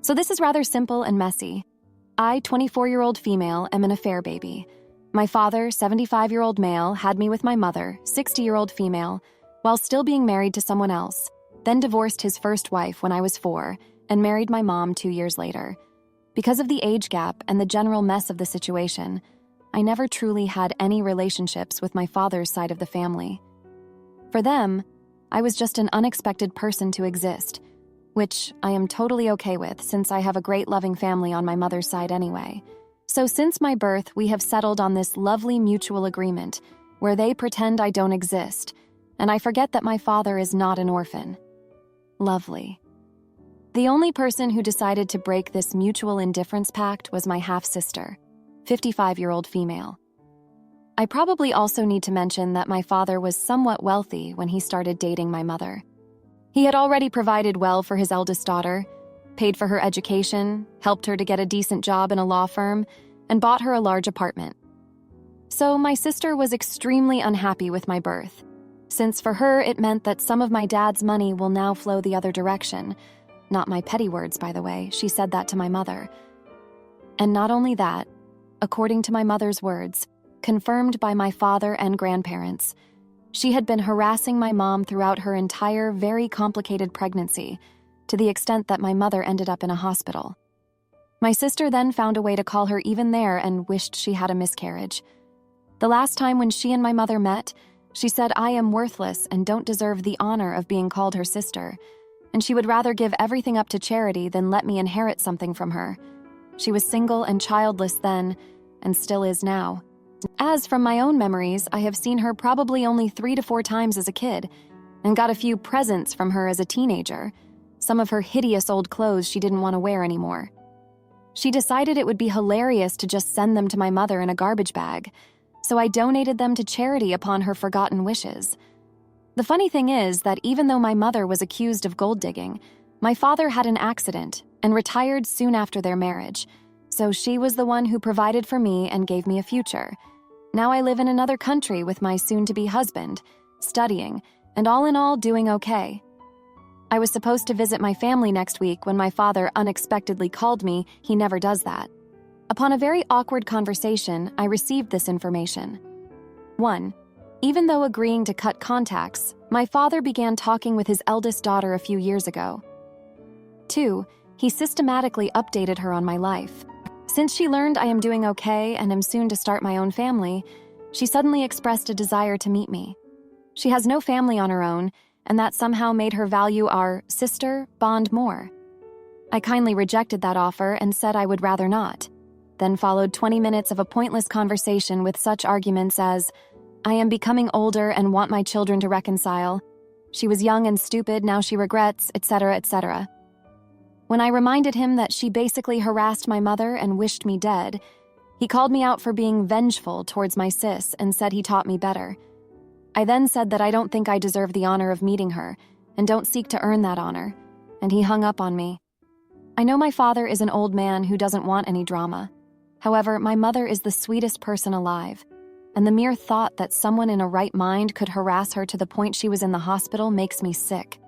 So this is rather simple and messy. I, 24-year-old female, am an affair baby. My father, 75-year-old male, had me with my mother, 60-year-old female, while still being married to someone else, then divorced his first wife when I was 4 and married my mom 2 years later. Because of the age gap and the general mess of the situation, I never truly had any relationships with my father's side of the family. For them, I was just an unexpected person to exist, which I am totally okay with since I have a great loving family on my mother's side anyway. So since my birth, we have settled on this lovely mutual agreement where they pretend I don't exist, and I forget that my father is not an orphan. Lovely. The only person who decided to break this mutual indifference pact was my half-sister, 55-year-old female. I probably also need to mention that my father was somewhat wealthy when he started dating my mother. He had already provided well for his eldest daughter, paid for her education, helped her to get a decent job in a law firm, and bought her a large apartment. So my sister was extremely unhappy with my birth, since for her it meant that some of my dad's money will now flow the other direction. Not my petty words, by the way, she said that to my mother. And not only that, according to my mother's words, confirmed by my father and grandparents, she had been harassing my mom throughout her entire, very complicated pregnancy, to the extent that my mother ended up in a hospital. My sister then found a way to call her even there and wished she had a miscarriage. The last time when she and my mother met, she said I am worthless and don't deserve the honor of being called her sister, and she would rather give everything up to charity than let me inherit something from her. She was single and childless then, and still is now. As from my own memories, I have seen her probably only 3 to 4 times as a kid, and got a few presents from her as a teenager, some of her hideous old clothes she didn't want to wear anymore. She decided it would be hilarious to just send them to my mother in a garbage bag, so I donated them to charity upon her forgotten wishes. The funny thing is that even though my mother was accused of gold digging, my father had an accident and retired soon after their marriage, so she was the one who provided for me and gave me a future. Now I live in another country with my soon-to-be husband, studying, and all in all doing okay. I was supposed to visit my family next week when my father unexpectedly called me. He never does that. Upon a very awkward conversation, I received this information. 1. Even though agreeing to cut contacts, my father began talking with his eldest daughter a few years ago. 2. He systematically updated her on my life. Since she learned I am doing okay and am soon to start my own family, she suddenly expressed a desire to meet me. She has no family on her own, and that somehow made her value our sister bond more. I kindly rejected that offer and said I would rather not. Then followed 20 minutes of a pointless conversation with such arguments as, I am becoming older and want my children to reconcile. She was young and stupid, now she regrets, etc., etc. When I reminded him that she basically harassed my mother and wished me dead, he called me out for being vengeful towards my sis and said he taught me better. I then said that I don't think I deserve the honor of meeting her and don't seek to earn that honor, and he hung up on me. I know my father is an old man who doesn't want any drama. However, my mother is the sweetest person alive, and the mere thought that someone in a right mind could harass her to the point she was in the hospital makes me sick.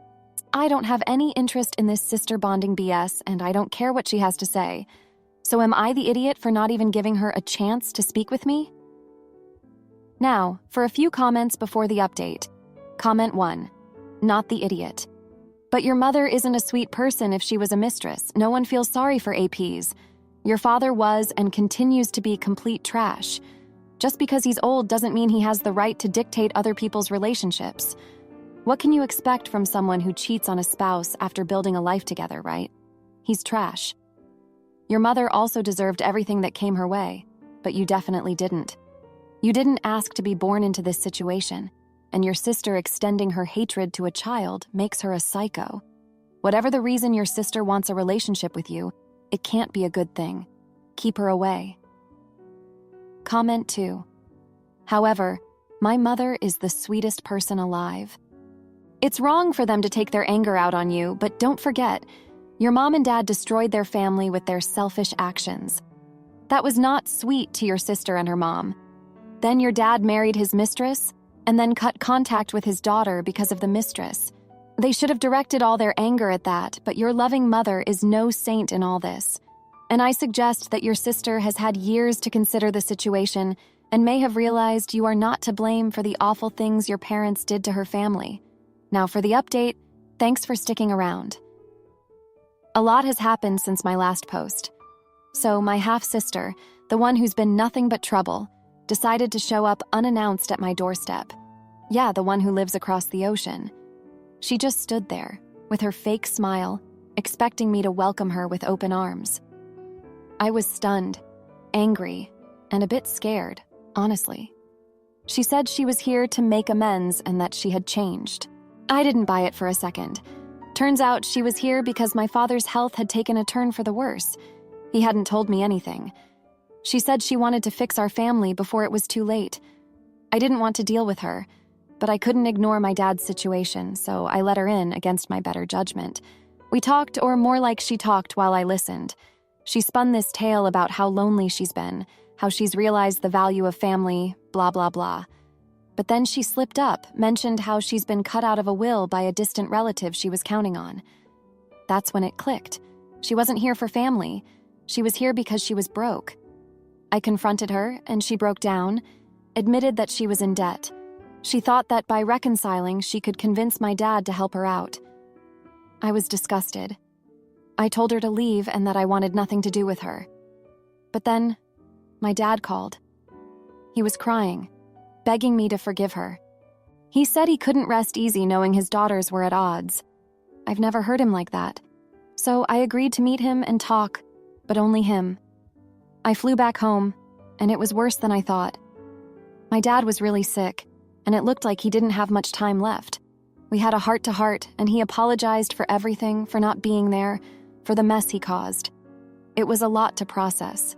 I don't have any interest in this sister bonding BS, and I don't care what she has to say. So am I the idiot for not even giving her a chance to speak with me? Now, for a few comments before the update. Comment 1. Not the idiot. But your mother isn't a sweet person if she was a mistress. No one feels sorry for APs. Your father was and continues to be complete trash. Just because he's old doesn't mean he has the right to dictate other people's relationships. What can you expect from someone who cheats on a spouse after building a life together, right? He's trash. Your mother also deserved everything that came her way, but you definitely didn't. You didn't ask to be born into this situation, and your sister extending her hatred to a child makes her a psycho. Whatever the reason your sister wants a relationship with you, it can't be a good thing. Keep her away. Comment 2. However, my mother is the sweetest person alive. It's wrong for them to take their anger out on you, but don't forget, your mom and dad destroyed their family with their selfish actions. That was not sweet to your sister and her mom. Then your dad married his mistress, and then cut contact with his daughter because of the mistress. They should have directed all their anger at that, but your loving mother is no saint in all this. And I suggest that your sister has had years to consider the situation and may have realized you are not to blame for the awful things your parents did to her family. Now for the update, thanks for sticking around. A lot has happened since my last post. So my half-sister, the one who's been nothing but trouble, decided to show up unannounced at my doorstep. Yeah, the one who lives across the ocean. She just stood there, with her fake smile, expecting me to welcome her with open arms. I was stunned, angry, and a bit scared, honestly. She said she was here to make amends and that she had changed. I didn't buy it for a second. Turns out she was here because my father's health had taken a turn for the worse. He hadn't told me anything. She said she wanted to fix our family before it was too late. I didn't want to deal with her, but I couldn't ignore my dad's situation, so I let her in against my better judgment. We talked, or more like she talked while I listened. She spun this tale about how lonely she's been, how she's realized the value of family, blah, blah, blah. But then she slipped up, mentioned how she's been cut out of a will by a distant relative she was counting on. That's when it clicked. She wasn't here for family. She was here because she was broke. I confronted her, and she broke down, admitted that she was in debt. She thought that by reconciling, she could convince my dad to help her out. I was disgusted. I told her to leave and that I wanted nothing to do with her. But then, my dad called. He was crying, begging me to forgive her. He said he couldn't rest easy knowing his daughters were at odds. I've never heard him like that. So I agreed to meet him and talk, but only him. I flew back home, and it was worse than I thought. My dad was really sick, and it looked like he didn't have much time left. We had a heart-to-heart, and he apologized for everything, for not being there, for the mess he caused. It was a lot to process.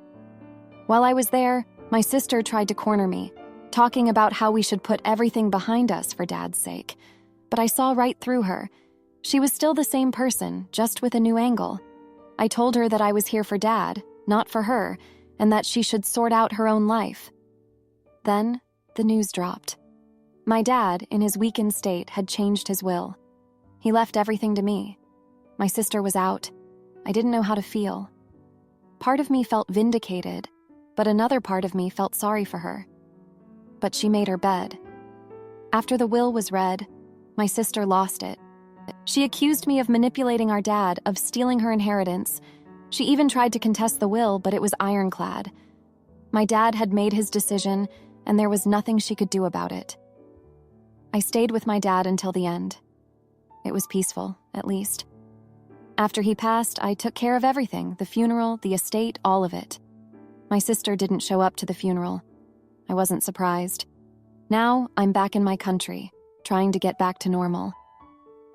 While I was there, my sister tried to corner me, talking about how we should put everything behind us for Dad's sake. But I saw right through her. She was still the same person, just with a new angle. I told her that I was here for Dad, not for her, and that she should sort out her own life. Then, the news dropped. My dad, in his weakened state, had changed his will. He left everything to me. My sister was out. I didn't know how to feel. Part of me felt vindicated, but another part of me felt sorry for her. But she made her bed. After the will was read, my sister lost it. She accused me of manipulating our dad, of stealing her inheritance. She even tried to contest the will, but it was ironclad. My dad had made his decision, and there was nothing she could do about it. I stayed with my dad until the end. It was peaceful, at least. After he passed, I took care of everything, the funeral, the estate, all of it. My sister didn't show up to the funeral. I wasn't surprised. Now, I'm back in my country, trying to get back to normal.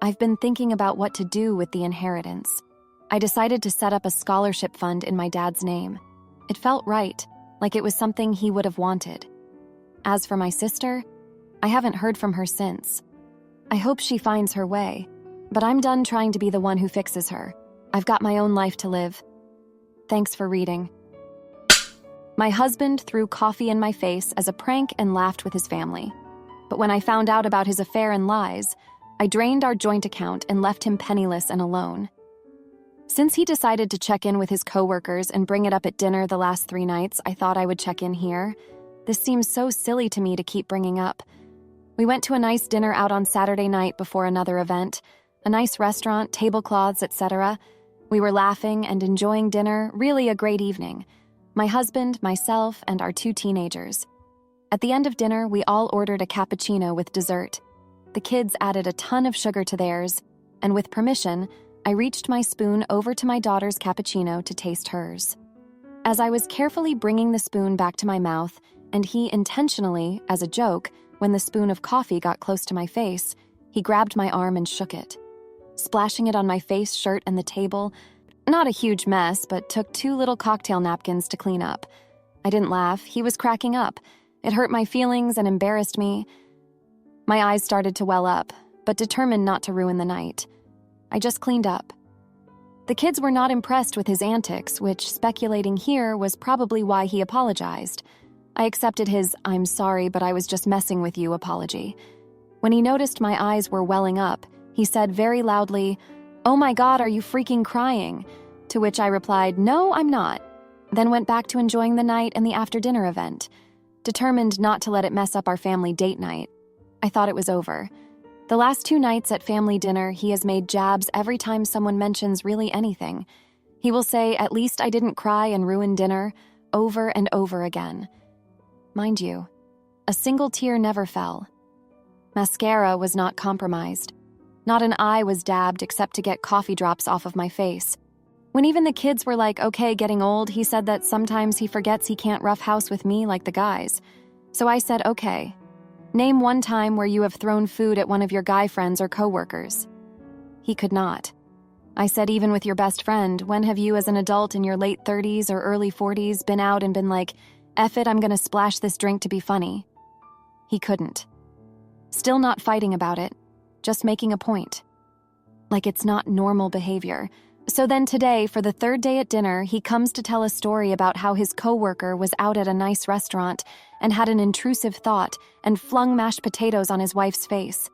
I've been thinking about what to do with the inheritance. I decided to set up a scholarship fund in my dad's name. It felt right, like it was something he would have wanted. As for my sister, I haven't heard from her since. I hope she finds her way, but I'm done trying to be the one who fixes her. I've got my own life to live. Thanks for reading. My husband threw coffee in my face as a prank and laughed with his family. But when I found out about his affair and lies, I drained our joint account and left him penniless and alone. Since he decided to check in with his coworkers and bring it up at dinner the last 3 nights, I thought I would check in here. This seems so silly to me to keep bringing up. We went to a nice dinner out on Saturday night before another event, a nice restaurant, tablecloths, etc. We were laughing and enjoying dinner, really a great evening. My husband, myself, and our 2 teenagers. At the end of dinner, we all ordered a cappuccino with dessert. The kids added a ton of sugar to theirs, and with permission, I reached my spoon over to my daughter's cappuccino to taste hers. As I was carefully bringing the spoon back to my mouth, and he intentionally, as a joke, when the spoon of coffee got close to my face, he grabbed my arm and shook it, splashing it on my face, shirt, and the table. Not a huge mess, but took 2 little cocktail napkins to clean up. I didn't laugh. He was cracking up. It hurt my feelings and embarrassed me. My eyes started to well up, but determined not to ruin the night. I just cleaned up. The kids were not impressed with his antics, which, speculating here, was probably why he apologized. I accepted his "I'm sorry, but I was just messing with you" apology. When he noticed my eyes were welling up, He said very loudly, "Oh my God, are you freaking crying?" To which I replied, "No, I'm not," then went back to enjoying the night and the after-dinner event, determined not to let it mess up our family date night. I thought it was over. The last 2 nights at family dinner, he has made jabs every time someone mentions really anything. He will say, "At least I didn't cry and ruin dinner," over and over again. Mind you, a single tear never fell. Mascara was not compromised. Not an eye was dabbed except to get coffee drops off of my face. When even the kids were like, okay, getting old, he said that sometimes he forgets he can't rough house with me like the guys. So I said, okay, name one time where you have thrown food at one of your guy friends or coworkers. He could not. I said, even with your best friend, when have you as an adult in your late 30s or early 40s been out and been like, F it, I'm gonna splash this drink to be funny? He couldn't. Still not fighting about it, just making a point. Like it's not normal behavior. So then today, for the 3rd day at dinner, he comes to tell a story about how his coworker was out at a nice restaurant and had an intrusive thought and flung mashed potatoes on his wife's face.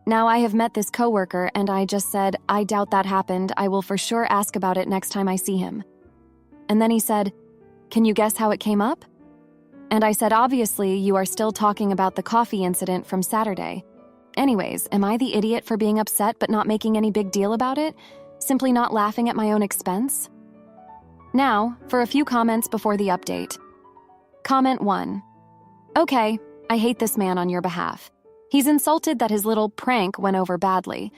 Now I have met this coworker and I just said, I doubt that happened. I will for sure ask about it next time I see him. And then he said, can you guess how it came up? And I said, obviously, you are still talking about the coffee incident from Saturday. Anyways, am I the idiot for being upset but not making any big deal about it? Simply not laughing at my own expense? Now, for a few comments before the update. Comment 1. Okay, I hate this man on your behalf. He's insulted that his little prank went over badly.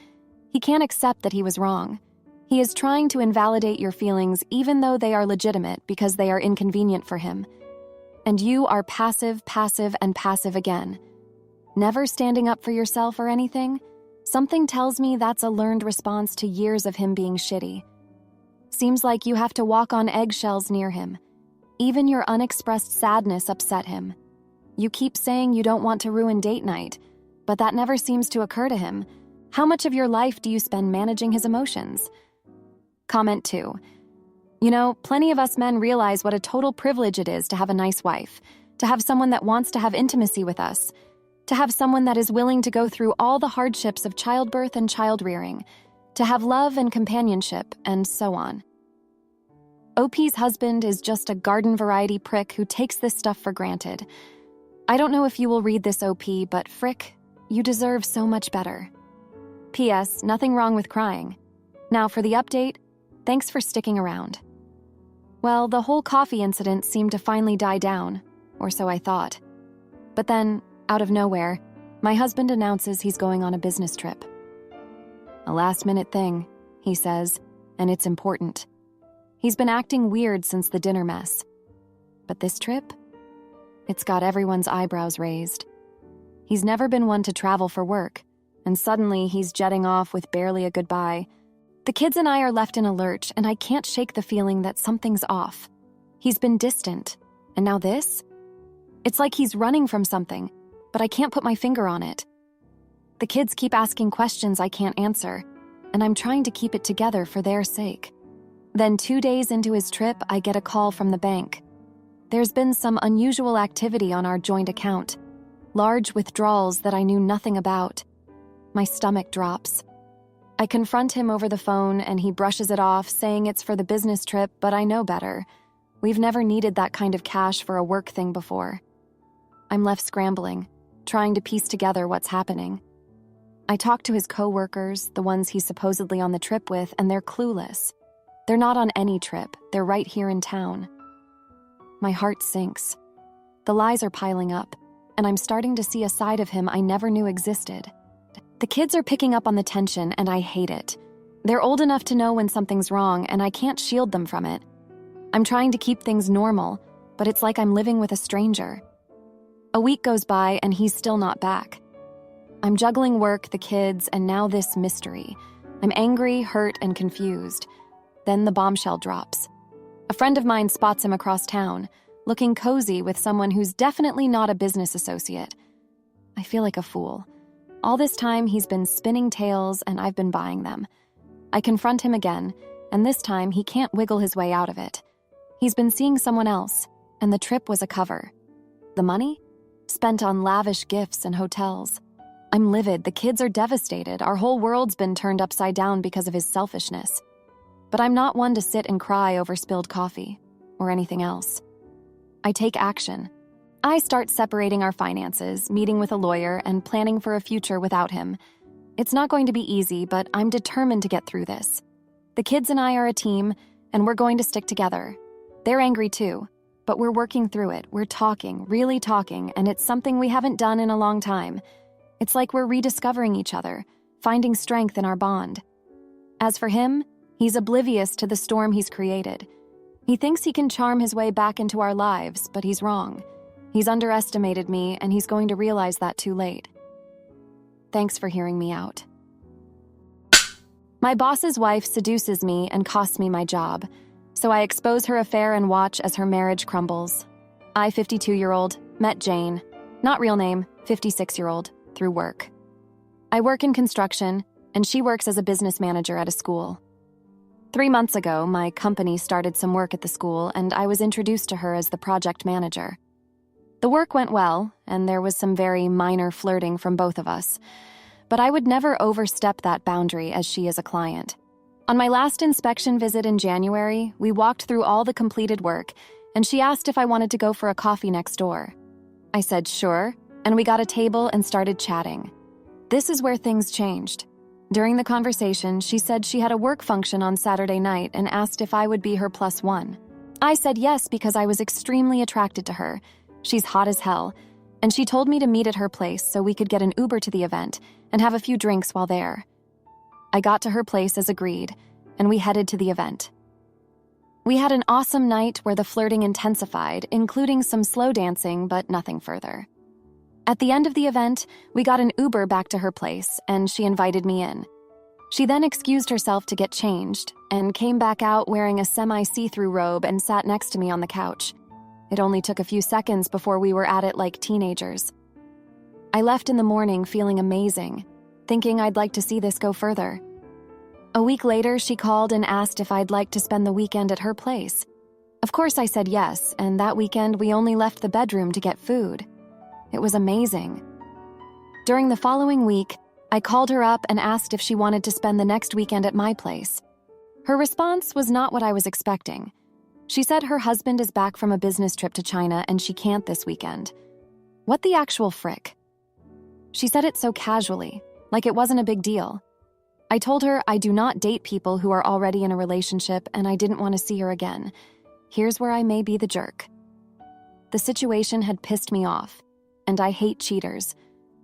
He can't accept that he was wrong. He is trying to invalidate your feelings even though they are legitimate because they are inconvenient for him. And you are passive, passive, and passive again. Never standing up for yourself or anything? Something tells me that's a learned response to years of him being shitty. Seems like you have to walk on eggshells near him. Even your unexpressed sadness upset him. You keep saying you don't want to ruin date night, but that never seems to occur to him. How much of your life do you spend managing his emotions? Comment 2. You know, plenty of us men realize what a total privilege it is to have a nice wife, to have someone that wants to have intimacy with us, to have someone that is willing to go through all the hardships of childbirth and child-rearing, to have love and companionship, and so on. OP's husband is just a garden-variety prick who takes this stuff for granted. I don't know if you will read this, OP, but frick, you deserve so much better. P.S. Nothing wrong with crying. Now for the update, thanks for sticking around. Well, the whole coffee incident seemed to finally die down, or so I thought. But then, out of nowhere, my husband announces he's going on a business trip. A last-minute thing, he says, and it's important. He's been acting weird since the dinner mess. But this trip? It's got everyone's eyebrows raised. He's never been one to travel for work, and suddenly he's jetting off with barely a goodbye. The kids and I are left in a lurch, and I can't shake the feeling that something's off. He's been distant, and now this? It's like he's running from something, but I can't put my finger on it. The kids keep asking questions I can't answer, and I'm trying to keep it together for their sake. Then 2 days into his trip, I get a call from the bank. There's been some unusual activity on our joint account, large withdrawals that I knew nothing about. My stomach drops. I confront him over the phone and he brushes it off, saying it's for the business trip, but I know better. We've never needed that kind of cash for a work thing before. I'm left scrambling, trying to piece together what's happening. I talk to his coworkers, the ones he's supposedly on the trip with, and they're clueless. They're not on any trip, they're right here in town. My heart sinks. The lies are piling up, and I'm starting to see a side of him I never knew existed. The kids are picking up on the tension, and I hate it. They're old enough to know when something's wrong, and I can't shield them from it. I'm trying to keep things normal, but it's like I'm living with a stranger. A week goes by, and he's still not back. I'm juggling work, the kids, and now this mystery. I'm angry, hurt, and confused. Then the bombshell drops. A friend of mine spots him across town, looking cozy with someone who's definitely not a business associate. I feel like a fool. All this time, he's been spinning tales, and I've been buying them. I confront him again, and this time he can't wiggle his way out of it. He's been seeing someone else, and the trip was a cover. The money? Spent on lavish gifts and hotels. I'm livid, the kids are devastated, our whole world's been turned upside down because of his selfishness. But I'm not one to sit and cry over spilled coffee, or anything else. I take action. I start separating our finances, meeting with a lawyer, and planning for a future without him. It's not going to be easy, but I'm determined to get through this. The kids and I are a team, and we're going to stick together. They're angry too, but we're working through it. We're talking, really talking, and it's something we haven't done in a long time. It's like we're rediscovering each other, finding strength in our bond. As for him, he's oblivious to the storm he's created. He thinks he can charm his way back into our lives, but he's wrong. He's underestimated me, and he's going to realize that too late. Thanks for hearing me out. My boss's wife seduces me and costs me my job, so I expose her affair and watch as her marriage crumbles. I, 52-year-old, met Jane, not real name, 56-year-old, through work. I work in construction, and she works as a business manager at a school. 3 months ago, my company started some work at the school, and I was introduced to her as the project manager. The work went well, and there was some very minor flirting from both of us, but I would never overstep that boundary as she is a client. On my last inspection visit in January, we walked through all the completed work, and she asked if I wanted to go for a coffee next door. I said sure, and we got a table and started chatting. This is where things changed. During the conversation, she said she had a work function on Saturday night and asked if I would be her +1. I said yes because I was extremely attracted to her. She's hot as hell, and she told me to meet at her place so we could get an Uber to the event and have a few drinks while there. I got to her place as agreed, and we headed to the event. We had an awesome night where the flirting intensified, including some slow dancing, but nothing further. At the end of the event, we got an Uber back to her place, and she invited me in. She then excused herself to get changed and came back out wearing a semi-see-through robe and sat next to me on the couch. It only took a few seconds before we were at it like teenagers. I left in the morning feeling amazing, thinking I'd like to see this go further. A week later, she called and asked if I'd like to spend the weekend at her place. Of course, I said yes, and that weekend we only left the bedroom to get food. It was amazing. During the following week, I called her up and asked if she wanted to spend the next weekend at my place. Her response was not what I was expecting. She said her husband is back from a business trip to China and she can't this weekend. What the actual frick? She said it so casually, like it wasn't a big deal. I told her I do not date people who are already in a relationship and I didn't want to see her again. Here's where I may be the jerk. The situation had pissed me off, and I hate cheaters,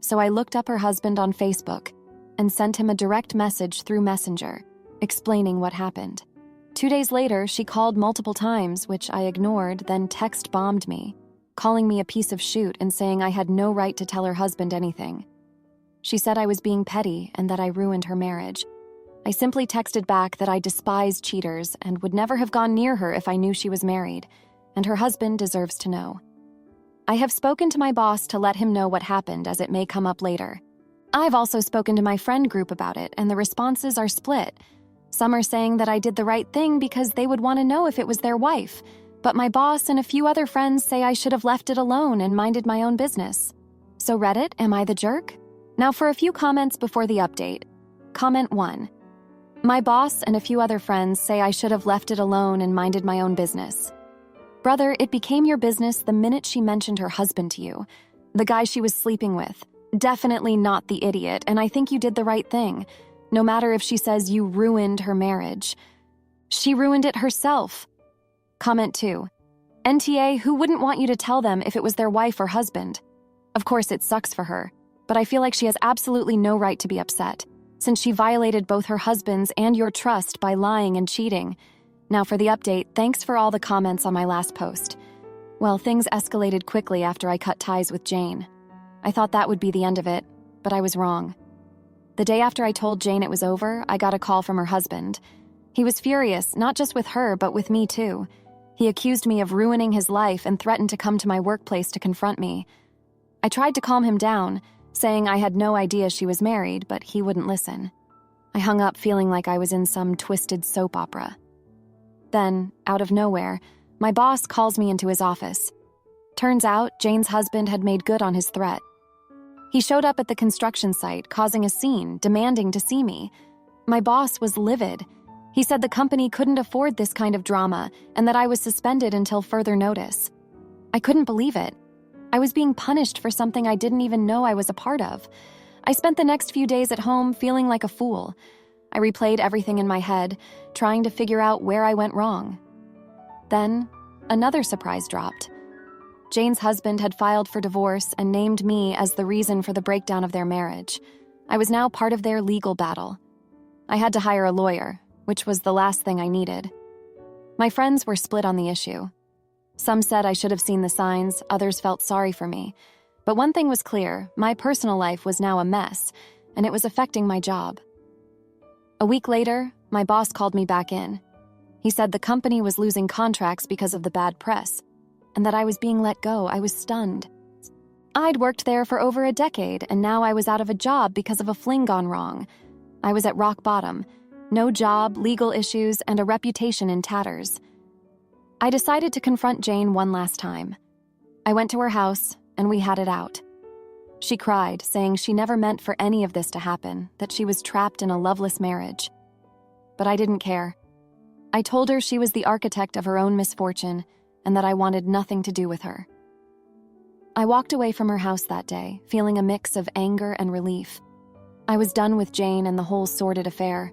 so I looked up her husband on Facebook and sent him a direct message through Messenger, explaining what happened. 2 days later, she called multiple times, which I ignored, then text-bombed me, calling me a piece of shit and saying I had no right to tell her husband anything. She said I was being petty and that I ruined her marriage. I simply texted back that I despise cheaters and would never have gone near her if I knew she was married, and her husband deserves to know. I have spoken to my boss to let him know what happened, as it may come up later. I've also spoken to my friend group about it, and the responses are split. Some are saying that I did the right thing because they would want to know if it was their wife, but my boss and a few other friends say I should have left it alone and minded my own business. So Reddit, am I the jerk? Now for a few comments before the update. Comment 1. My boss and a few other friends say I should have left it alone and minded my own business. Brother, it became your business the minute she mentioned her husband to you, the guy she was sleeping with. Definitely not the idiot, and I think you did the right thing, no matter if she says you ruined her marriage. She ruined it herself. Comment 2. NTA, who wouldn't want you to tell them if it was their wife or husband? Of course, it sucks for her, but I feel like she has absolutely no right to be upset, since she violated both her husband's and your trust by lying and cheating. Now for the update, thanks for all the comments on my last post. Well, things escalated quickly after I cut ties with Jane. I thought that would be the end of it, but I was wrong. The day after I told Jane it was over, I got a call from her husband. He was furious, not just with her, but with me too. He accused me of ruining his life and threatened to come to my workplace to confront me. I tried to calm him down, saying I had no idea she was married, but he wouldn't listen. I hung up feeling like I was in some twisted soap opera. Then, out of nowhere, my boss calls me into his office. Turns out, Jane's husband had made good on his threat. He showed up at the construction site, causing a scene, demanding to see me. My boss was livid. He said the company couldn't afford this kind of drama and that I was suspended until further notice. I couldn't believe it. I was being punished for something I didn't even know I was a part of. I spent the next few days at home feeling like a fool. I replayed everything in my head, trying to figure out where I went wrong. Then, another surprise dropped. Jane's husband had filed for divorce and named me as the reason for the breakdown of their marriage. I was now part of their legal battle. I had to hire a lawyer, which was the last thing I needed. My friends were split on the issue. Some said I should have seen the signs, others felt sorry for me. But one thing was clear, my personal life was now a mess, and it was affecting my job. A week later, my boss called me back in. He said the company was losing contracts because of the bad press, and that I was being let go. I was stunned. I'd worked there for over a decade, and now I was out of a job because of a fling gone wrong. I was at rock bottom. No job, legal issues, and a reputation in tatters. I decided to confront Jane one last time. I went to her house, and we had it out. She cried, saying she never meant for any of this to happen, that she was trapped in a loveless marriage. But I didn't care. I told her she was the architect of her own misfortune, and that I wanted nothing to do with her. I walked away from her house that day, feeling a mix of anger and relief. I was done with Jane and the whole sordid affair.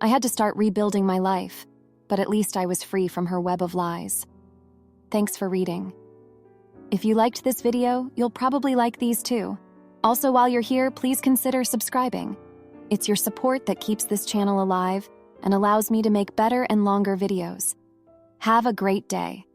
I had to start rebuilding my life, but at least I was free from her web of lies. Thanks for reading. If you liked this video, you'll probably like these too. Also, while you're here, please consider subscribing. It's your support that keeps this channel alive and allows me to make better and longer videos. Have a great day.